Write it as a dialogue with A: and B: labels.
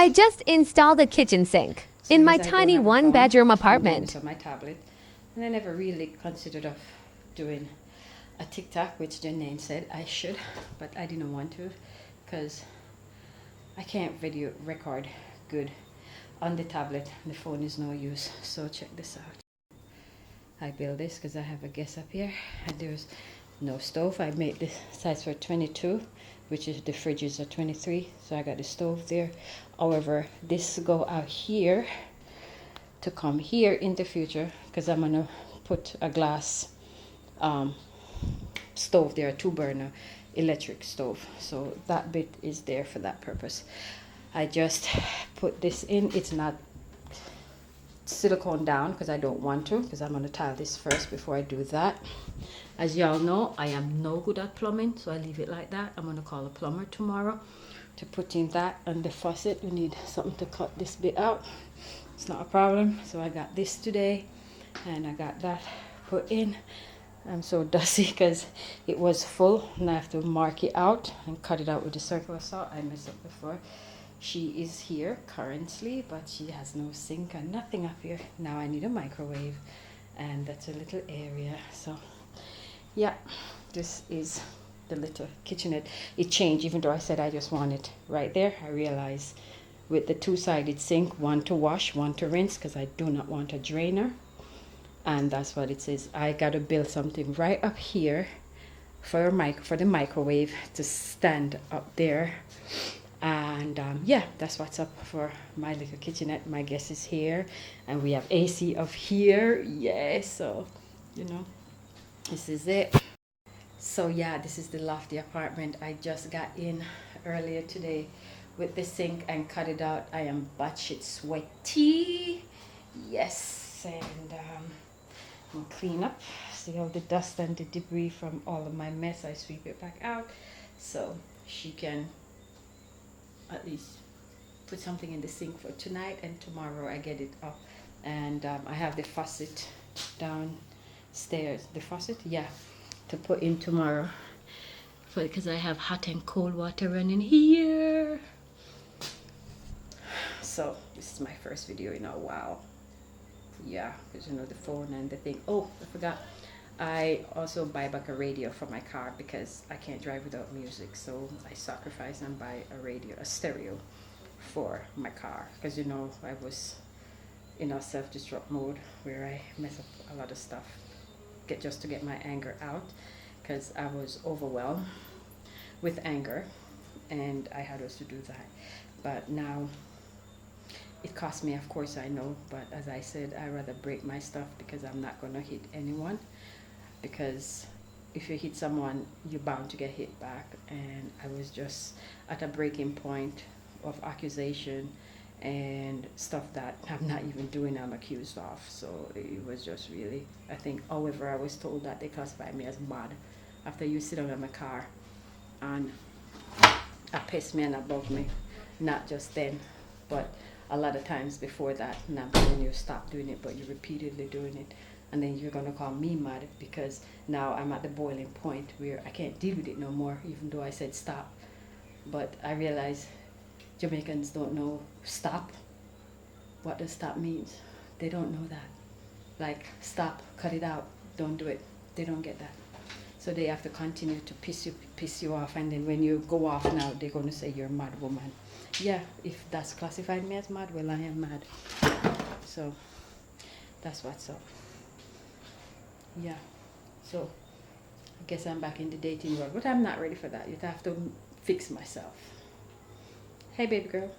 A: I just installed a kitchen sink in my tiny one-bedroom apartment.
B: On my tablet, and I never really considered of doing a TikTok, which Janine said I should, but I didn't want to because I can't video record good on the tablet. The phone is no use. So check this out. I built this because I have a guest up here, and there's no stove. I made this size for 22, which is the fridge is a 23, so I got the stove there. However, this go out here to come here in the future because I'm gonna put a glass stove there, a 2-burner electric stove, so that bit is there for that purpose. I just put this in. It's not silicone down because I don't want to, because I'm going to tile this first before I do that. As y'all know, I am no good at plumbing, so I leave it like that. I'm going to call a plumber tomorrow to put in that. And the faucet, we need something to cut this bit out. It's not a problem. So I got this today, and I got that put in. I'm so dusty because it was full, and I have to mark it out and cut it out with the circular saw. I messed up before. She is here currently, but she has no sink and nothing up here. Now I need a microwave, and that's a little area. So yeah, this is the little kitchenette. It changed, even though I said I just want it right there. I realized with the 2-sided sink, one to wash, one to rinse, because I do not want a drainer. And that's what it says. I gotta build something right up here for the microwave to stand up there. And yeah, that's what's up for my little kitchenette. My guest is here, and we have AC up here. Yes, so you know, this is it. So yeah, this is the lofty apartment. I just got in earlier today with the sink and cut it out. I am batshit sweaty. Yes, and I'll clean up. See all the dust and the debris from all of my mess. I sweep it back out so she can at least put something in the sink for tonight, and tomorrow I get it up. And I have the faucet downstairs. The faucet, yeah, to put in tomorrow, because I have hot and cold water running here. So this is my first video in a while. Yeah, because you know the phone and the thing. Oh, I forgot. I also buy back a radio for my car because I can't drive without music. So I sacrifice and buy a radio, a stereo for my car, because you know I was in a self-destruct mode where I mess up a lot of stuff just to get my anger out, because I was overwhelmed with anger and I had to do that. But now it cost me, of course I know, but as I said, I rather break my stuff because I'm not going to hit anyone. Because if you hit someone, you're bound to get hit back. And I was just at a breaking point of accusation and stuff that I'm not even doing, I'm accused of. So it was just really, I think, however, I was told that they classified me as mad after you sit down in my car and piss me and above me. Not just then, but a lot of times before that. And I'm telling you, stop doing it, but you're repeatedly doing it. And then you're going to call me mad because now I'm at the boiling point where I can't deal with it no more, even though I said stop. But I realize Jamaicans don't know stop. What does stop means? They don't know that. Like, stop, cut it out, don't do it. They don't get that. So they have to continue to piss you off. And then when you go off now, they're going to say you're a mad woman. Yeah, if that's classified me as mad, well, I am mad. So that's what's up. Yeah, so I guess I'm back in the dating world, but I'm not ready for that. You'd have to fix myself. Hey, baby girl.